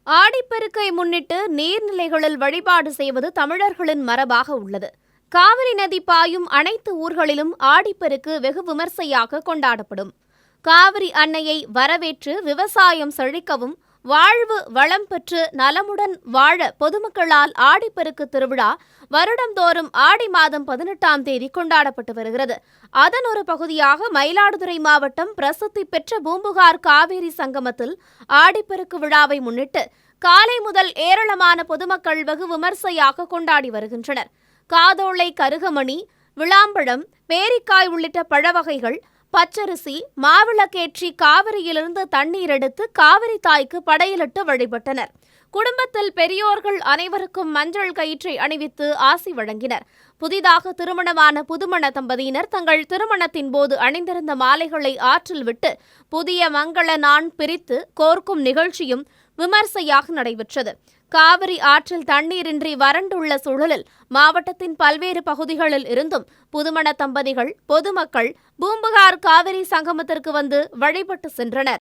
ஆடிப்பெருக்கை முன்னிட்டு நீர்நிலைகளில் வழிபாடு செய்வது தமிழர்களின் மரபாக உள்ளது. காவிரி நதி பாயும் அனைத்து ஊர்களிலும் ஆடிப்பெருக்கு வெகு விமர்சையாக கொண்டாடப்படும். காவிரி அன்னையை வரவேற்று விவசாயம் செழிக்கவும் வாழ்வு வளம் பெற்று நலமுடன் வாழ பொதுமக்களால் ஆடிப்பெருக்கு திருவிழா வருடந்தோறும் ஆடி மாதம் 18ஆம் தேதி கொண்டாடப்பட்டு வருகிறது. அதன் ஒரு பகுதியாக மயிலாடுதுறை மாவட்டம் பிரசித்தி பெற்ற பூம்புகார் காவேரி சங்கமத்தில் ஆடிப்பெருக்கு விழாவை முன்னிட்டு காலை முதல் ஏராளமான பொதுமக்கள் வெகு விமர்சையாக கொண்டாடி வருகின்றனர். காதோலை, கருகமணி, விளாம்பழம், பேரிக்காய் உள்ளிட்ட பழவகைகள், பச்சரிசி, மாவிளக்கேற்றி காவிரியிலிருந்து தண்ணீர் எடுத்து காவிரி தாய்க்கு படையலிட்டு வழிபட்டனர். குடும்பத்தில் பெரியோர்கள் அனைவருக்கும் மஞ்சள் கயிற்றை அணிவித்து ஆசி வழங்கினர். புதிதாக திருமணமான புதுமண தம்பதியினர் தங்கள் திருமணத்தின் போது அணிந்திருந்த மாலைகளை ஆற்றில் விட்டு புதிய மங்கள நாண் பிரித்து கோர்க்கும் நிகழ்ச்சியும் விமர்சையாக நடைபெற்றது. காவிரி ஆற்றில் தண்ணீரின்றி வறண்டுள்ள சூழலில் மாவட்டத்தின் பல்வேறு பகுதிகளில் இருந்தும் புதுமண தம்பதிகள், பொதுமக்கள் பூம்புகார் காவிரி சங்கமத்திற்கு வந்து வழிபட்டு சென்றனர்.